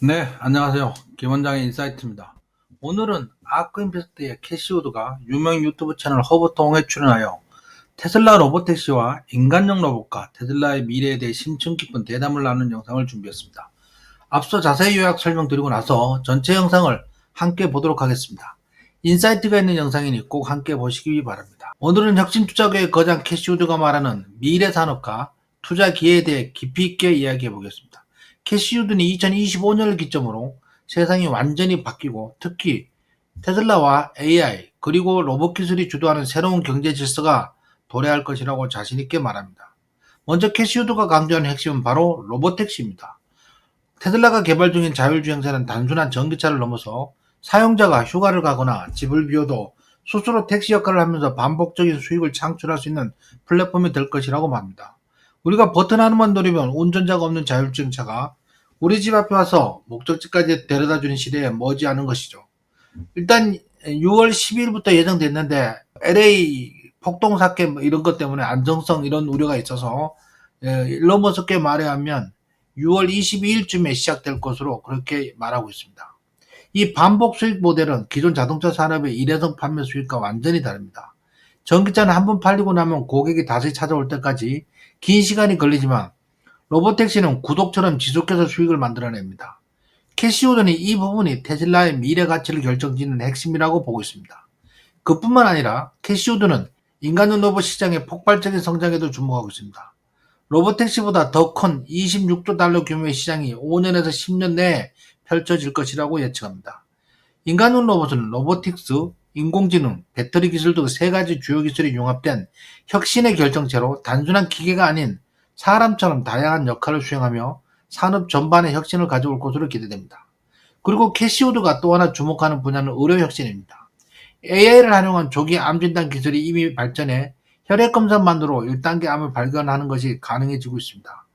네, 안녕하세요. 김원장의 인사이트입니다. 오늘은 아크인베스트의 캐시우드가 유명유트브 채널 허브통에 출연하여 테슬라 로보택시와 인간형 로봇과 테슬라의 미래에 대해 심층 깊은 대담을 나누는 영상을 준비했습니다. 앞서 자세히 요약 설명드리고 나서 전체 영상을 함께 보도록 하겠습니다. 인사이트가 있는 영상이니 꼭 함께 보시기 바랍니다. 오늘은 혁신투자계의 거장 캐시우드가 말하는 미래 산업과 투자 기회에 대해 깊이 있게 이야기해 보겠습니다. 캐시우드는 2025년을 기점으로 세상이 완전히 바뀌고 특히 테슬라와 AI 그리고 로봇 기술이 주도하는 새로운 경제 질서가 도래할 것이라고 자신있게 말합니다. 먼저 캐시우드가 강조하는 핵심은 바로 로보택시입니다. 테슬라가 개발 중인 자율주행차는 단순한 전기차를 넘어서 사용자가 휴가를 가거나 집을 비워도 스스로 택시 역할을 하면서 반복적인 수익을 창출할 수 있는 플랫폼이 될 것이라고 말합니다. 우리가 버튼 하나만 누르면 운전자가 없는 자율주행차가 우리 집 앞에 와서 목적지까지 데려다주는 시대에 머지않은 것이죠. 일단 6월 12일부터 예정됐는데 LA 폭동 사건 이런 것 때문에 안정성 이런 우려가 있어서 일론 머스크의 말에 하면 6월 22일쯤에 시작될 것으로 그렇게 말하고 있습니다. 이 반복 수익 모델은 기존 자동차 산업의 일회성 판매 수익과 완전히 다릅니다. 전기차는 한 번 팔리고 나면 고객이 다시 찾아올 때까지 긴 시간이 걸리지만 로보택시는 구독처럼 지속해서 수익을 만들어냅니다. 캐시우드는 이 부분이 테슬라의 미래 가치를 결정짓는 핵심이라고 보고 있습니다. 그뿐만 아니라 캐시우드는 인간형 로봇 시장의 폭발적인 성장에도 주목하고 있습니다. 로보택시보다 더 큰 26조 달러 규모의 시장이 5년에서 10년 내에 펼쳐질 것이라고 예측합니다. 인간형 로봇은 로보틱스, 인공지능, 배터리 기술 등 세 가지 주요 기술이 융합된 혁신의 결정체로 단순한 기계가 아닌 사람처럼 다양한 역할을 수행하며 산업 전반의 혁신을 가져올 것으로 기대됩니다. 그리고 캐시우드가 또 하나 주목하는 분야는 의료 혁신입니다. AI를 활용한 조기 암 진단 기술이 이미 발전해 혈액 검사만으로 1단계 암을 발견하는 것이 가능해지고 있습니다.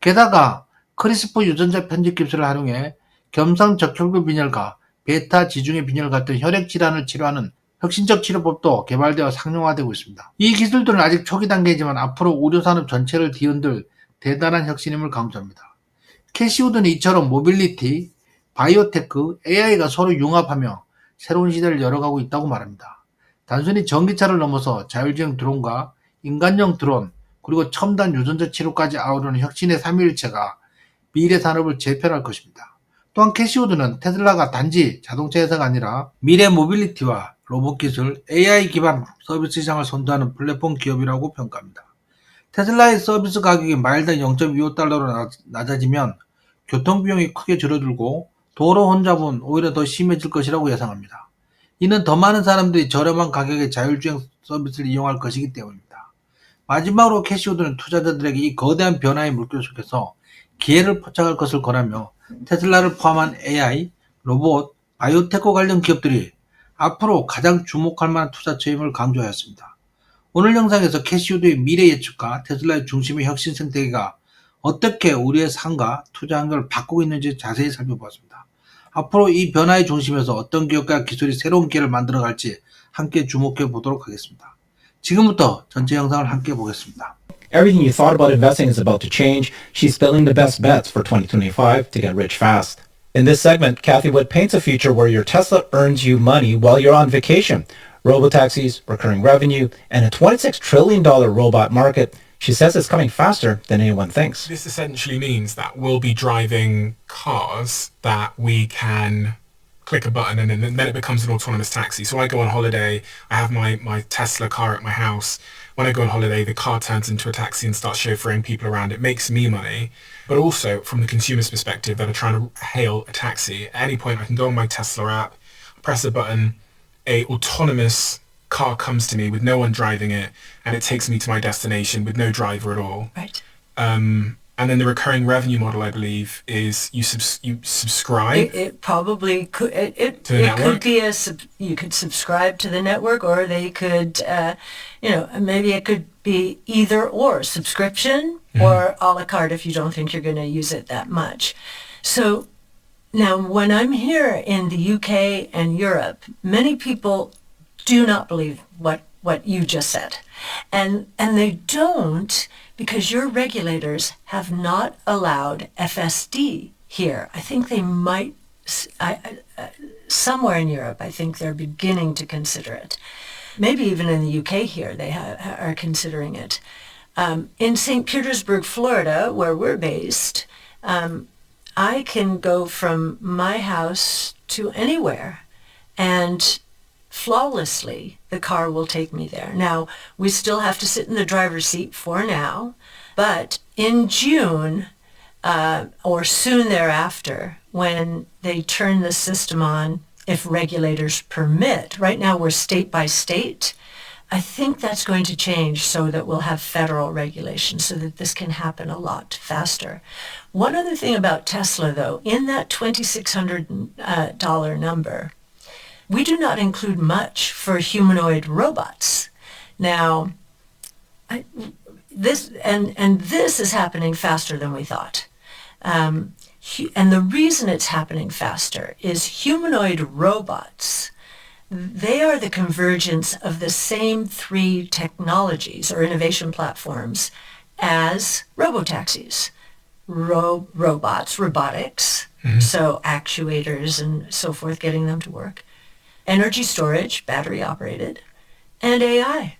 게다가 크리스프 유전자 편집 기술을 활용해 겸상적혈구 빈혈과 베타 지중해 빈혈 같은 혈액 질환을 치료하는 혁신적 치료법도 개발되어 상용화되고 있습니다. 이 기술들은 아직 초기 단계이지만 앞으로 의료산업 전체를 뒤흔들 대단한 혁신임을 강조합니다. 캐시우드는 이처럼 모빌리티, 바이오테크, AI가 서로 융합하며 새로운 시대를 열어가고 있다고 말합니다. 단순히 전기차를 넘어서 자율주행 드론과 인간형 드론, 그리고 첨단 유전자 치료까지 아우르는 혁신의 삼위일체가 미래 산업을 재편할 것입니다. 또한 캐시우드는 테슬라가 단지 자동차 회사가 아니라 미래 모빌리티와 로봇 기술, AI 기반 서비스 시장을 선도하는 플랫폼 기업이라고 평가합니다. 테슬라의 서비스 가격이 마일당 0.25달러로 낮아지면 교통비용이 크게 줄어들고 도로 혼잡은 오히려 더 심해질 것이라고 예상합니다. 이는 더 많은 사람들이 저렴한 가격의 자율주행 서비스를 이용할 것이기 때문입니다. 마지막으로 캐시우드는 투자자들에게 이 거대한 변화의 물결 속에서 기회를 포착할 것을 권하며 테슬라를 포함한 AI, 로봇, 바이오테크 관련 기업들이 앞으로 가장 주목할 만한 투자처임을 강조하였습니다. 오늘 영상에서 캐시우드의 미래 예측과 테슬라의 중심의 혁신 생태계가 어떻게 우리의 삶과 투자 환경을 바꾸고 있는지 자세히 살펴보았습니다. 앞으로 이 변화의 중심에서 어떤 기업과 기술이 새로운 기회를 만들어갈지 함께 주목해 보도록 하겠습니다. 지금부터 전체 영상을 함께 보겠습니다. Everything you thought about investing is about to change. She's spilling the best bets for 2025 to get rich fast. In this segment, Kathy Wood paints a future where your Tesla earns you money while you're on vacation. Robotaxis, recurring revenue, and a $26 trillion robot market. She says it's coming faster than anyone thinks. This essentially means that we'll be driving cars that we can click a button and then it becomes an autonomous taxi. So I go on holiday, I have my Tesla car at my house. When I go on holiday, the car turns into a taxi and starts chauffeuring people around. It makes me money. But also, from the consumer's perspective that are trying to hail a taxi, at any point I can go on my Tesla app, press a button, a autonomous car comes to me with no one driving it, and it takes me to my destination with no driver at all. Right. And then the recurring revenue model, I believe, is you subscribe. It probably could. It to the could network? be you could subscribe to the network, or they could, maybe it could be either or subscription or a la carte if you don't think you're going to use it that much. So now, when I'm here in the UK and Europe, many people do not believe what you just said, and they don't because your regulators have not allowed FSD here. I think they might, somewhere in Europe, I think they're beginning to consider it. Maybe even in the UK here, they are considering it. In St. Petersburg, Florida, where we're based, I can go from my house to anywhere, and flawlessly the car will take me there. Now, we still have to sit in the driver's seat for now, but in June or soon thereafter, when they turn the system on, if regulators permit, right now we're state by state, I think that's going to change so that we'll have federal regulation so that this can happen a lot faster. One other thing about Tesla, though, in that $2,600 number, we do not include much for humanoid robots. Now, this is happening faster than we thought. And the reason it's happening faster is humanoid robots. They are the convergence of the same three technologies or innovation platforms as robotaxis. Robots, robotics, so actuators and so forth, getting them to work. Energy storage, battery operated, and AI.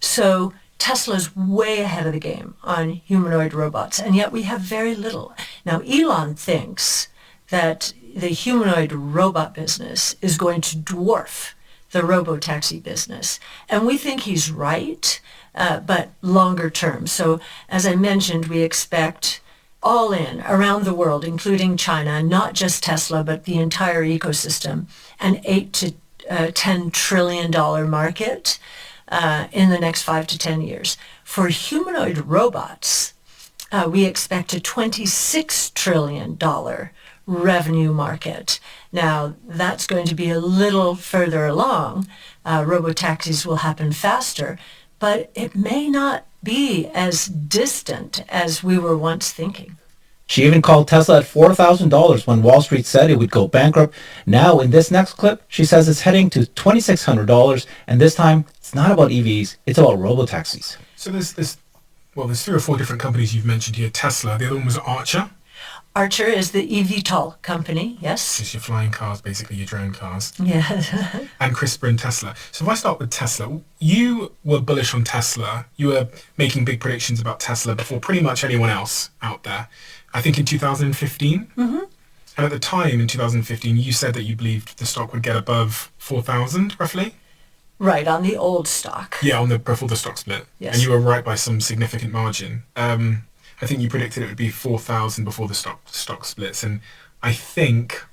So Tesla's way ahead of the game on humanoid robots, and yet we have very little. Now, Elon thinks that the humanoid robot business is going to dwarf the robotaxi business. And we think he's right, but longer term. So as I mentioned, we expect all in around the world, including China, not just Tesla, but the entire ecosystem, an $8 to $10 trillion market in the next 5 to 10 years. For humanoid robots, we expect a $26 trillion revenue market. Now, that's going to be a little further along. Robotaxis will happen faster, but it may not be as distant as we were once thinking. She even called Tesla at $4,000 when Wall Street said it would go bankrupt. Now, in this next clip, she says it's heading to $2,600, and this time, it's not about EVs, it's about robotaxis. So there's 3 or 4 different companies you've mentioned here. Tesla, the other one was Archer. Archer is the eVTOL company, yes. It's your flying cars, basically your drone cars. Yes. And CRISPR and Tesla. So if I start with Tesla, you were bullish on Tesla. You were making big predictions about Tesla before pretty much anyone else out there. I think in 2015. And at the time in 2015, you said that you believed the stock would get above 4,000 roughly. Right, on the old stock. Yeah, before the stock split. Yes. And you were right by some significant margin. I think you predicted it would be 4,000 before the stock splits, and I think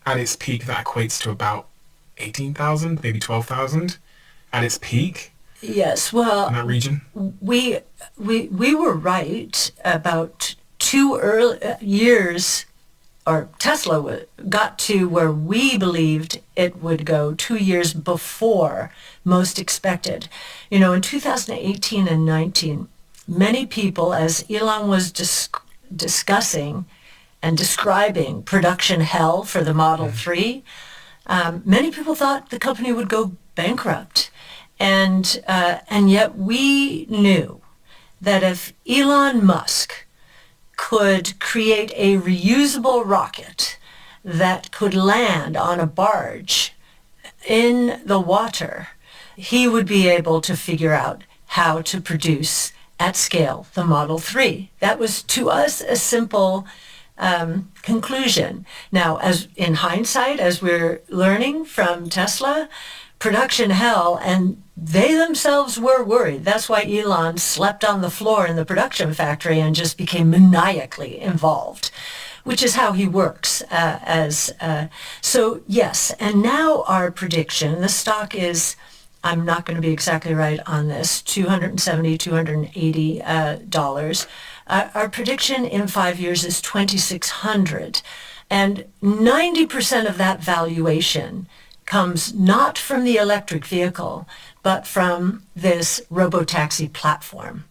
at its peak that equates to about 18,000, maybe 12,000 at its peak. Yes, well, in that region. We were right about 2 years, or Tesla got to where we believed it would go 2 years before most expected. You know, in 2018 and 19. Many people, as Elon was discussing and describing production hell for the Model 3, many people thought the company would go bankrupt. And yet we knew that if Elon Musk could create a reusable rocket that could land on a barge in the water, he would be able to figure out how to produce at scale the Model 3. That was, to us, a simple conclusion. Now, as in hindsight, as we're learning from Tesla, production hell, and they themselves were worried. That's why Elon slept on the floor in the production factory and just became maniacally involved, which is how he works. So yes, and now our prediction, the stock is, I'm not going to be exactly right on this, $270, $280. Our prediction in 5 years is $2,600. And 90% of that valuation comes not from the electric vehicle, but from this robotaxi platform.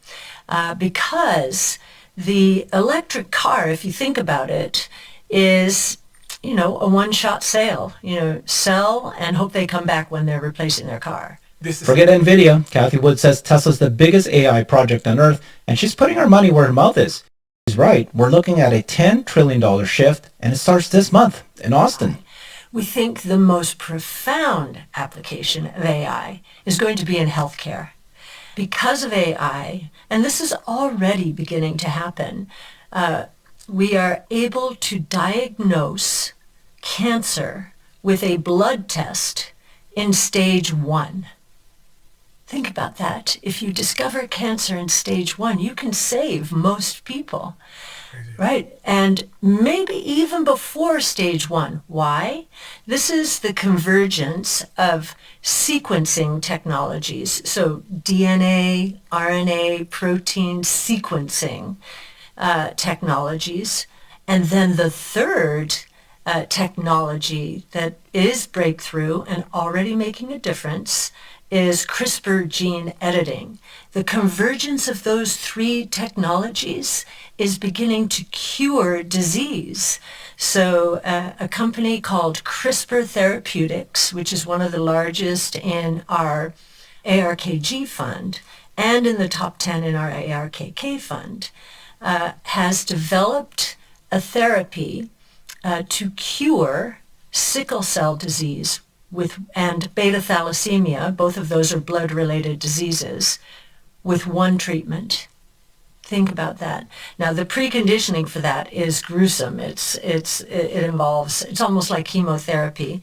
Because the electric car, if you think about it, is, you know, a one-shot sale. You know, sell and hope they come back when they're replacing their car. Forget NVIDIA. Kathy Wood says Tesla's the biggest AI project on Earth, and she's putting her money where her mouth is. He's right. We're looking at a $10 trillion shift, and it starts this month in Austin. We think the most profound application of AI is going to be in healthcare. Because of AI, and this is already beginning to happen, we are able to diagnose cancer with a blood test in stage 1. Think about that. If you discover cancer in stage 1, you can save most people, right? And maybe even before stage 1. Why? This is the convergence of sequencing technologies. So DNA, RNA, protein sequencing technologies. And then the third technology that is breakthrough and already making a difference is CRISPR gene editing. The convergence of those three technologies is beginning to cure disease. So a company called CRISPR Therapeutics, which is one of the largest in our ARKG fund and in the top 10 in our ARKK fund, has developed a therapy to cure sickle cell disease and beta thalassemia. Both of those are blood-related diseases, with one treatment. Think about that. Now, the preconditioning for that is gruesome. It involves, it's almost like chemotherapy,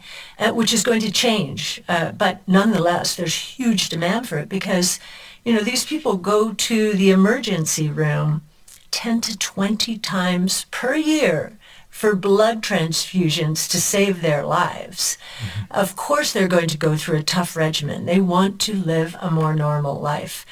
which is going to change. But nonetheless, there's huge demand for it because, these people go to the emergency room 10 to 20 times per year for blood transfusions to save their lives. Mm-hmm. Of course, they're going to go through a tough regimen. They want to live a more normal life.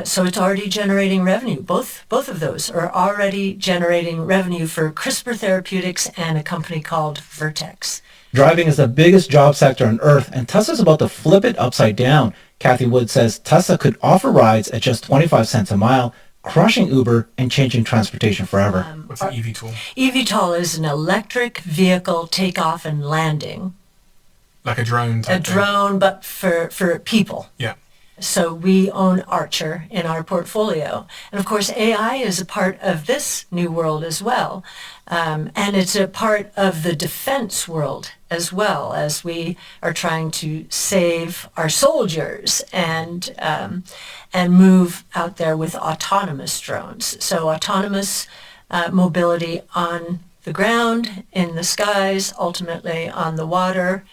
So it's already generating revenue. Both of those are already generating revenue for CRISPR Therapeutics and a company called Vertex. Driving is the biggest job sector on Earth, and Tesla's about to flip it upside down. Kathy Wood says Tesla could offer rides at just 25 cents a mile, crushing Uber and changing transportation forever. What's an eVTOL? eVTOL is an electric vehicle takeoff and landing. Like a drone type A drone, but for people. Yeah. So we own Archer in our portfolio. And of course, AI is a part of this new world as well. And it's a part of the defense world as well, as we are trying to save our soldiers and move out there with autonomous drones. So autonomous mobility on the ground, in the skies, ultimately on the water.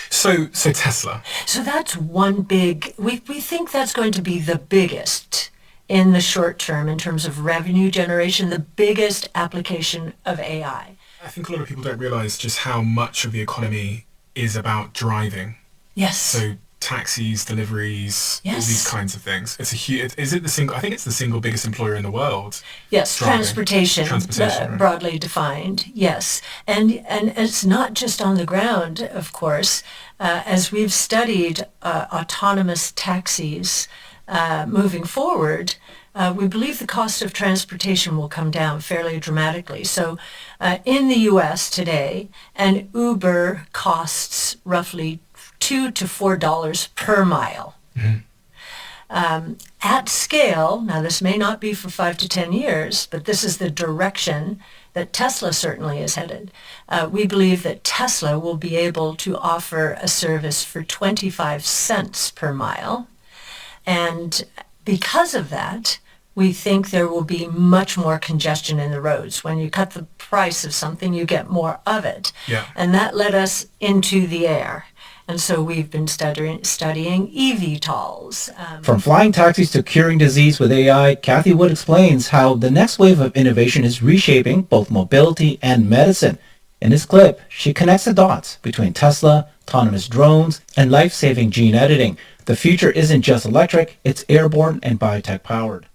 So Tesla. So that's one big, we think that's going to be the biggest in the short term in terms of revenue generation, the biggest application of AI. I think a lot of people don't realize just how much of the economy is about driving. Yes. So taxis, deliveries, Yes. all these kinds of things. It's a huge, I think it's the single biggest employer in the world. Yes, Driving. transportation, Right. broadly defined, yes. And it's not just on the ground, of course. As we've studied autonomous taxis moving forward, we believe the cost of transportation will come down fairly dramatically. So in the U.S. today, an Uber costs roughly $2 to $4 per mile. Mm-hmm. At scale, now this may not be for 5 to 10 years, but this is the direction that Tesla certainly is headed. We believe that Tesla will be able to offer a service for 25 cents per mile. And because of that, we think there will be much more congestion in the roads. When you cut the price of something, you get more of it. Yeah. And that led us into the air. And so we've been studying eVTOLs. From flying taxis to curing disease with AI, Kathy Wood explains how the next wave of innovation is reshaping both mobility and medicine. In this clip, she connects the dots between Tesla, autonomous drones, and life-saving gene editing. The future isn't just electric, it's airborne and biotech powered.